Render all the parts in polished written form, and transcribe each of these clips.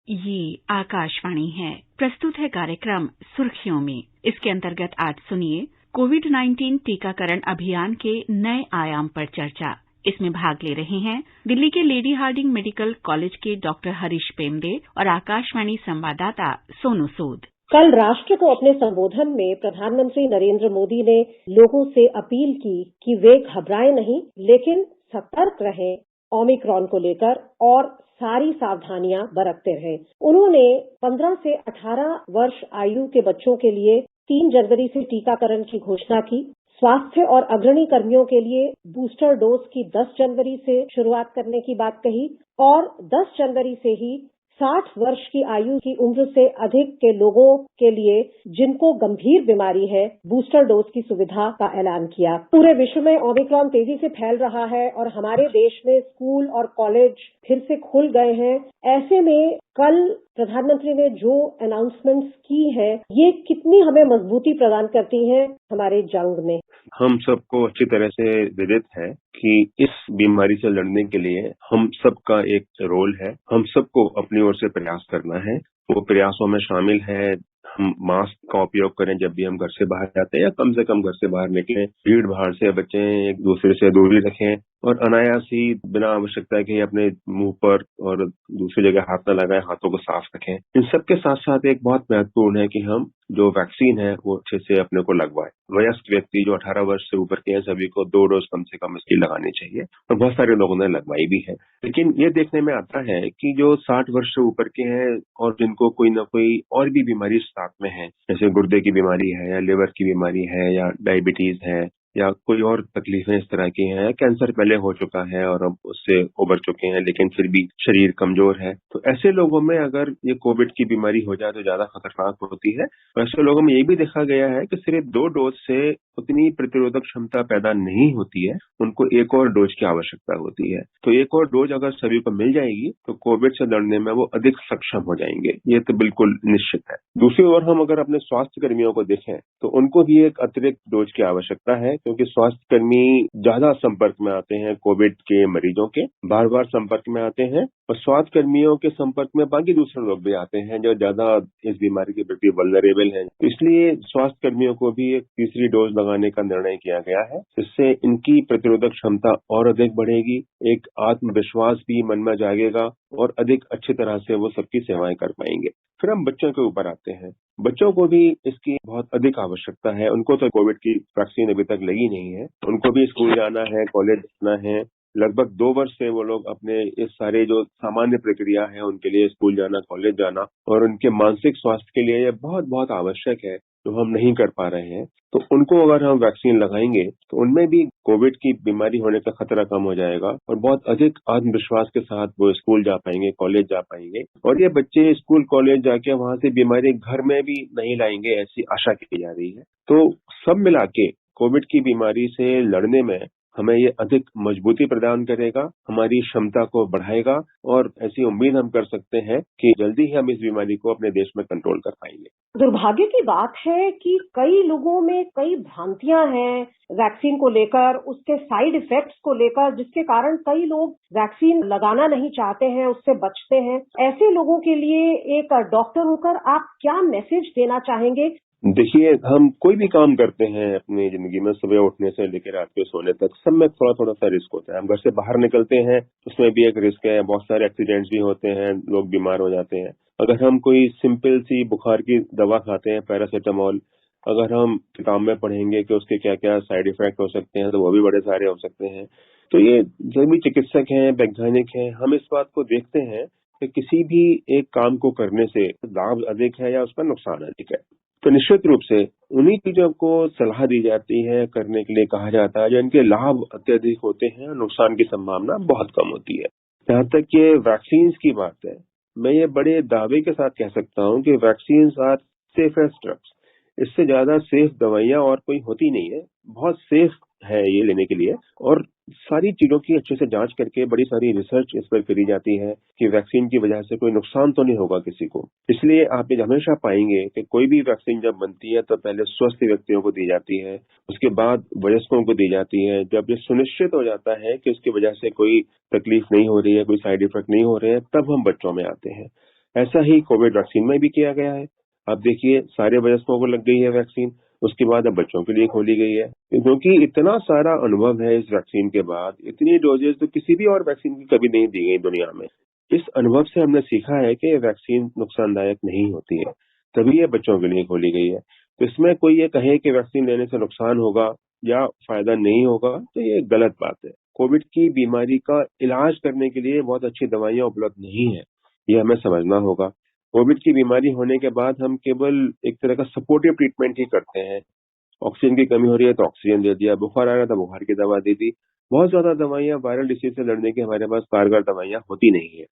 ये आकाशवाणी है। प्रस्तुत है कार्यक्रम सुर्खियों में। इसके अंतर्गत आज सुनिए कोविड-19 टीकाकरण अभियान के नए आयाम पर चर्चा। इसमें भाग ले रहे हैं दिल्ली के लेडी हार्डिंग मेडिकल कॉलेज के डॉक्टर हरीश पेमडे और आकाशवाणी संवाददाता सोनू सूद। कल राष्ट्र को अपने संबोधन में प्रधानमंत्री नरेंद्र मोदी ने लोगों से अपील की कि वे घबराएं नहीं, लेकिन सतर्क रहें ओमिक्रॉन को लेकर और सारी सावधानियां बरतते रहें। उन्होंने 15 से 18 वर्ष आयु के बच्चों के लिए 3 जनवरी से टीकाकरण की घोषणा की। स्वास्थ्य और अग्रणी कर्मियों के लिए बूस्टर डोज की 10 जनवरी से शुरुआत करने की बात कही और 10 जनवरी से ही 60 वर्ष की आयु की उम्र से अधिक के लोगों के लिए जिनको गंभीर बीमारी है, बूस्टर डोज की सुविधा का ऐलान किया। पूरे विश्व में ओमिक्रॉन तेजी से फैल रहा है और हमारे देश में स्कूल और कॉलेज फिर से खुल गए हैं। ऐसे में कल प्रधानमंत्री ने जो अनाउंसमेंट्स की है, ये कितनी हमें मजबूती प्रदान करती हैं हमारे जंग में। हम सबको अच्छी तरह से विदित है कि इस बीमारी से लड़ने के लिए हम सबका एक रोल है। हम सबको अपनी ओर से प्रयास करना है। वो प्रयासों में शामिल है हम मास्क का उपयोग करें जब भी हम घर से बाहर जाते हैं या कम से कम घर से बाहर निकलें, भीड़ भाड़ से बचें, एक दूसरे से दूरी रखें और अनायास ही बिना आवश्यकता के अपने मुंह पर और दूसरी जगह हाथ न लगाएं, हाथों को साफ रखें। इन सब के साथ साथ एक बहुत महत्वपूर्ण है कि हम जो वैक्सीन है वो अच्छे से अपने को लगवाएं। वयस्क व्यक्ति जो 18 वर्ष से ऊपर के हैं सभी को 2 डोज कम से कम इसकी लगानी चाहिए और बहुत सारे लोगों ने लगवाई भी है। लेकिन ये देखने में आता है कि जो 60 वर्ष से ऊपर के हैं और जिनको कोई न कोई और भी बीमारी साथ में है, जैसे गुर्दे की बीमारी है या लिवर की बीमारी है या डायबिटीज है या कोई और तकलीफें इस तरह की हैं, कैंसर पहले हो चुका है और अब उससे उबर चुके हैं लेकिन फिर भी शरीर कमजोर है, तो ऐसे लोगों में अगर ये कोविड की बीमारी हो जाए तो ज्यादा खतरनाक होती है। ऐसे लोगों में ये भी देखा गया है कि सिर्फ 2 डोज से उतनी प्रतिरोधक क्षमता पैदा नहीं होती है, उनको एक और डोज की आवश्यकता होती है। तो एक और डोज अगर सभी को मिल जाएगी तो कोविड से लड़ने में वो अधिक सक्षम हो जाएंगे, ये तो बिल्कुल निश्चित है। दूसरी ओर हम अगर अपने स्वास्थ्य कर्मियों को देखें तो उनको भी एक अतिरिक्त डोज की आवश्यकता है, क्योंकि स्वास्थ्य कर्मी ज्यादा संपर्क में आते हैं कोविड के मरीजों के, बार बार संपर्क में आते हैं और स्वास्थ्य कर्मियों के संपर्क में बाकी दूसरे लोग भी आते हैं जो ज्यादा इस बीमारी के प्रति वल्नरेबल हैं। इसलिए स्वास्थ्य कर्मियों को भी एक तीसरी डोज लगाने का निर्णय किया गया है, जिससे इनकी प्रतिरोधक क्षमता और अधिक बढ़ेगी, एक आत्मविश्वास भी मन में जागेगा और अधिक अच्छी तरह से वो सबकी सेवाएं कर पाएंगे। फिर हम बच्चों के ऊपर आते हैं। बच्चों को भी इसकी बहुत अधिक आवश्यकता है। उनको तो कोविड की वैक्सीन अभी तक लगी नहीं है, उनको भी स्कूल जाना है, कॉलेज जाना है। लगभग 2 वर्ष से वो लोग अपने इस सारे जो सामान्य प्रक्रिया है उनके लिए स्कूल जाना, कॉलेज जाना और उनके मानसिक स्वास्थ्य के लिए ये बहुत बहुत आवश्यक है, जो हम नहीं कर पा रहे हैं। तो उनको अगर हम वैक्सीन लगाएंगे तो उनमें भी कोविड की बीमारी होने का खतरा कम हो जाएगा और बहुत अधिक आत्मविश्वास के साथ वो स्कूल जा पाएंगे, कॉलेज जा पाएंगे और ये बच्चे स्कूल कॉलेज जाके वहां से बीमारी घर में भी नहीं लाएंगे, ऐसी आशा की जा रही है। तो सब मिला के कोविड की बीमारी से लड़ने में हमें ये अधिक मजबूती प्रदान करेगा, हमारी क्षमता को बढ़ाएगा और ऐसी उम्मीद हम कर सकते हैं कि जल्दी ही हम इस बीमारी को अपने देश में कंट्रोल कर पाएंगे। दुर्भाग्य की बात है कि कई लोगों में कई भ्रांतियां हैं वैक्सीन को लेकर, उसके साइड इफेक्ट्स को लेकर, जिसके कारण कई लोग वैक्सीन लगाना नहीं चाहते हैं, उससे बचते हैं। ऐसे लोगों के लिए एक डॉक्टर होकर आप क्या मैसेज देना चाहेंगे? देखिए, हम कोई भी काम करते हैं अपनी जिंदगी में, सुबह उठने से लेकर रात के सोने तक, सब में थोड़ा थोड़ा सा रिस्क होता है। हम घर से बाहर निकलते हैं उसमें भी एक रिस्क है, बहुत सारे एक्सीडेंट्स भी होते हैं, लोग बीमार हो जाते हैं। अगर हम कोई सिंपल सी बुखार की दवा खाते हैं, पैरासीटामोल, अगर हम किताब में पढ़ेंगे कि उसके क्या क्या साइड इफेक्ट हो सकते हैं तो वो भी बड़े सारे हो सकते हैं। तो ये जो भी चिकित्सक हैं, वैज्ञानिक हैं, हम इस बात को देखते हैं कि किसी भी एक काम को करने से लाभ अधिक है या उसका नुकसान अधिक है। तो निश्चित रूप से उन्हीं चीजों को सलाह दी जाती है, करने के लिए कहा जाता है जो इनके लाभ अत्यधिक होते हैं, नुकसान की संभावना बहुत कम होती है। जहाँ तक ये वैक्सीन की बात है, मैं ये बड़े दावे के साथ कह सकता हूँ कि वैक्सीन आर सेफेस्ट ड्रग्स। इससे ज्यादा सेफ दवाइयां और कोई होती नहीं है, बहुत सेफ है ये लेने के लिए और सारी चीजों की अच्छे से जांच करके बड़ी सारी रिसर्च इस पर करी जाती है कि वैक्सीन की वजह से कोई नुकसान तो नहीं होगा किसी को। इसलिए आप ये हमेशा पाएंगे कि कोई भी वैक्सीन जब बनती है तो पहले स्वस्थ व्यक्तियों को दी जाती है, उसके बाद वयस्कों को दी जाती है। जब ये सुनिश्चित हो जाता है कि उसकी वजह से कोई तकलीफ नहीं हो रही है, कोई साइड इफेक्ट नहीं हो रहे हैं, तब हम बच्चों में आते हैं। ऐसा ही कोविड वैक्सीन में भी किया गया है। अब देखिए सारे वयस्कों को लग गई है वैक्सीन, उसके बाद अब बच्चों के लिए खोली गई है, क्योंकि इतना सारा अनुभव है इस वैक्सीन के बाद। इतनी डोजेज तो किसी भी और वैक्सीन की कभी नहीं दी गई दुनिया में। इस अनुभव से हमने सीखा है कि वैक्सीन नुकसानदायक नहीं होती है, तभी ये बच्चों के लिए खोली गई है। तो इसमें कोई ये कहे कि वैक्सीन लेने से नुकसान होगा या फायदा नहीं होगा, तो ये गलत बात है। कोविड की बीमारी का इलाज करने के लिए बहुत अच्छी दवाइयां उपलब्ध नहीं है, ये हमें समझना होगा। कोविड की बीमारी होने के बाद हम केवल एक तरह का सपोर्टिव ट्रीटमेंट ही करते हैं। ऑक्सीजन की कमी हो रही है तो ऑक्सीजन दे दिया, बुखार आ रहा था बुखार की दवा दे दी। बहुत ज्यादा दवाइयां वायरल डिसीज से लड़ने की हमारे पास कारगर दवाइयां होती नहीं है।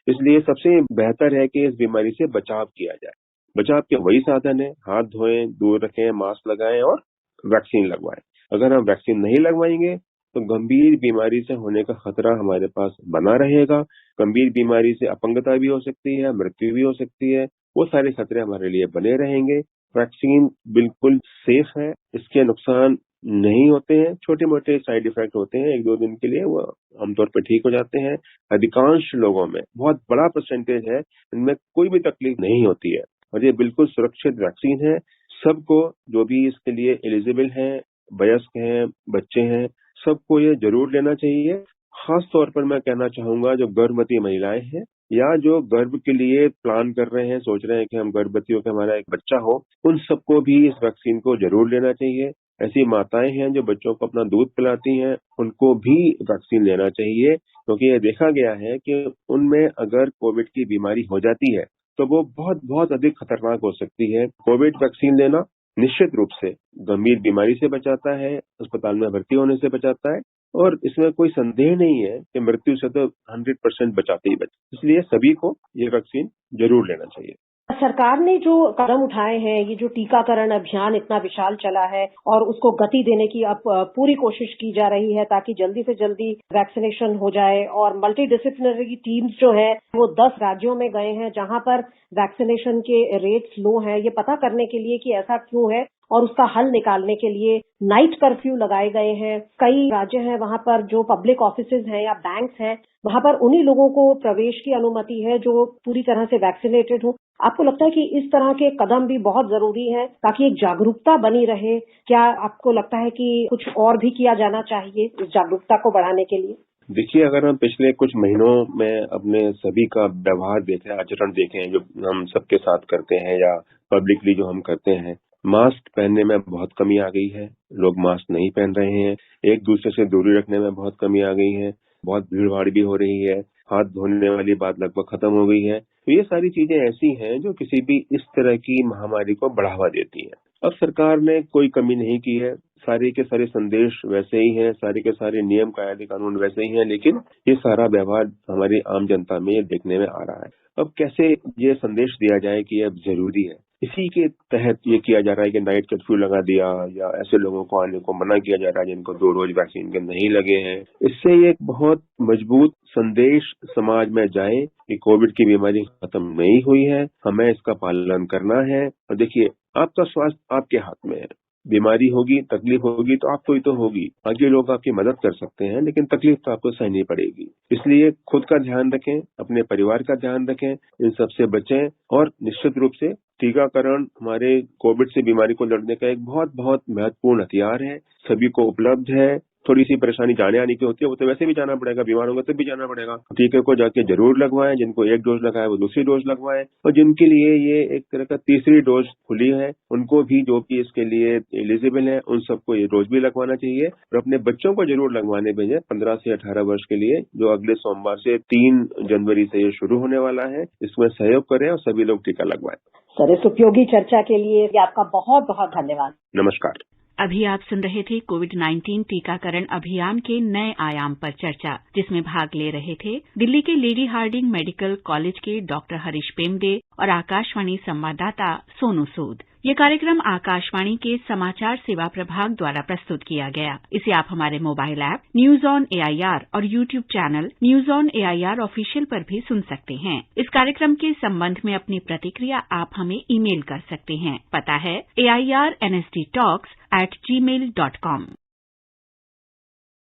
इसलिए सबसे बेहतर है कि इस बीमारी से बचाव किया जाए। बचाव के वही साधन है, हाथ धोएं, दूर रखें, मास्क लगाएं और वैक्सीन लगवाएं। अगर हम वैक्सीन नहीं लगवाएंगे तो गंभीर बीमारी से होने का खतरा हमारे पास बना रहेगा। गंभीर बीमारी से अपंगता भी हो सकती है, मृत्यु भी हो सकती है। वो सारे खतरे हमारे लिए बने रहेंगे। वैक्सीन बिल्कुल सेफ है, इसके नुकसान नहीं होते हैं, छोटे मोटे साइड इफेक्ट होते हैं 1-2 दिन के लिए, वो आमतौर पर ठीक हो जाते हैं। अधिकांश लोगों में, बहुत बड़ा परसेंटेज है, इनमें कोई भी तकलीफ नहीं होती है और ये बिल्कुल सुरक्षित वैक्सीन है। सबको जो भी इसके लिए एलिजिबल हैं, वयस्क हैं, बच्चे हैं, सबको ये जरूर लेना चाहिए। खास तौर पर मैं कहना चाहूंगा जो गर्भवती महिलाएं हैं या जो गर्भ के लिए प्लान कर रहे हैं, सोच रहे हैं कि हम गर्भवती हो के हमारा एक बच्चा हो, उन सबको भी इस वैक्सीन को जरूर लेना चाहिए। ऐसी माताएं हैं जो बच्चों को अपना दूध पिलाती हैं, उनको भी वैक्सीन लेना चाहिए, क्योंकि ये देखा गया है कि उनमें अगर कोविड की बीमारी हो जाती है तो वो बहुत बहुत अधिक खतरनाक हो सकती है। कोविड वैक्सीन लेना निश्चित रूप से गंभीर बीमारी से बचाता है, अस्पताल में भर्ती होने से बचाता है और इसमें कोई संदेह नहीं है कि मृत्यु से तो 100% बचाते ही बचाते। इसलिए सभी को ये वैक्सीन जरूर लेना चाहिए। सरकार ने जो कदम उठाए हैं, ये जो टीकाकरण अभियान इतना विशाल चला है और उसको गति देने की अब पूरी कोशिश की जा रही है ताकि जल्दी से जल्दी वैक्सीनेशन हो जाए। और मल्टी डिसिप्लिनरी टीम्स जो है वो 10 राज्यों में गए हैं जहां पर वैक्सीनेशन के रेट्स लो हैं, ये पता करने के लिए कि ऐसा क्यों है और उसका हल निकालने के लिए नाइट कर्फ्यू लगाए गए हैं। कई राज्य हैं वहां पर जो पब्लिक ऑफिसेज हैं या बैंक्स हैं, वहां पर उन्हीं लोगों को प्रवेश की अनुमति है जो पूरी तरह से वैक्सीनेटेड हो। आपको लगता है कि इस तरह के कदम भी बहुत जरूरी है ताकि एक जागरूकता बनी रहे? क्या आपको लगता है कि कुछ और भी किया जाना चाहिए इस जागरूकता को बढ़ाने के लिए? देखिए, अगर हम पिछले कुछ महीनों में अपने सभी का व्यवहार देखें, आचरण देखें, जो हम सबके साथ करते हैं या पब्लिकली जो हम करते हैं, मास्क पहनने में बहुत कमी आ गई है। लोग मास्क नहीं पहन रहे हैं। एक दूसरे से दूरी रखने में बहुत कमी आ गई है। बहुत भीड़ भाड़ भी हो रही है। हाथ धोने वाली बात लगभग खत्म हो गई है। तो ये सारी चीजें ऐसी हैं जो किसी भी इस तरह की महामारी को बढ़ावा देती है। अब सरकार ने कोई कमी नहीं की है। सारे के सारे संदेश वैसे ही हैं, सारे के सारे नियम कायदे कानून वैसे ही हैं, लेकिन ये सारा व्यवहार हमारी आम जनता में ये देखने में आ रहा है। अब कैसे ये संदेश दिया जाए कि ये अब जरूरी है, इसी के तहत ये किया जा रहा है कि नाइट कर्फ्यू लगा दिया या ऐसे लोगों को आने को मना किया जा रहा है जिनको 2 डोज वैक्सीन के नहीं लगे हैं। इससे एक बहुत मजबूत संदेश समाज में जाए कि कोविड की बीमारी खत्म नहीं हुई है, हमें इसका पालन करना है। और देखिए, आपका स्वास्थ्य आपके हाथ में है। बीमारी होगी, तकलीफ होगी तो आपको ही तो होगी। बाकी लोग आपकी मदद कर सकते हैं, लेकिन तकलीफ तो आपको सहनी पड़ेगी। इसलिए खुद का ध्यान रखें, अपने परिवार का ध्यान रखें, इन सबसे बचें और निश्चित रूप से टीकाकरण हमारे कोविड से बीमारी को लड़ने का एक बहुत बहुत महत्वपूर्ण हथियार है। सभी को उपलब्ध है। थोड़ी सी परेशानी जाने आने की होती है, वो तो वैसे भी जाना पड़ेगा, बीमार होंगे तब भी जाना पड़ेगा। टीके को जाके जरूर लगवाएं। जिनको 1 डोज लगाया वो दूसरी डोज लगवाएं और जिनके लिए ये एक तरह का तीसरी डोज खुली है, उनको भी, जो कि इसके लिए एलिजिबल है, उन सबको ये डोज भी लगवाना चाहिए। और अपने बच्चों को जरूर लगवाने भेजें 15 से 18 वर्ष के लिए, जो अगले सोमवार से 3 जनवरी से ये शुरू होने वाला है। इसमें सहयोग करें और सभी लोग टीका लगवाएं। सर, इस उपयोगी चर्चा के लिए आपका बहुत बहुत धन्यवाद। नमस्कार। अभी आप सुन रहे थे कोविड-19 टीकाकरण अभियान के नए आयाम पर चर्चा, जिसमें भाग ले रहे थे दिल्ली के लेडी हार्डिंग मेडिकल कॉलेज के डॉक्टर हरीश पेमडे और आकाशवाणी संवाददाता सोनू सूद। ये कार्यक्रम आकाशवाणी के समाचार सेवा प्रभाग द्वारा प्रस्तुत किया गया। इसे आप हमारे mobile app news on AIR और YouTube channel news on AIR official पर भी सुन सकते हैं। इस कार्यक्रम के संबंध में अपनी प्रतिक्रिया आप हमें ईमेल कर सकते हैं। पता है AIRNSDtalks@gmail.com।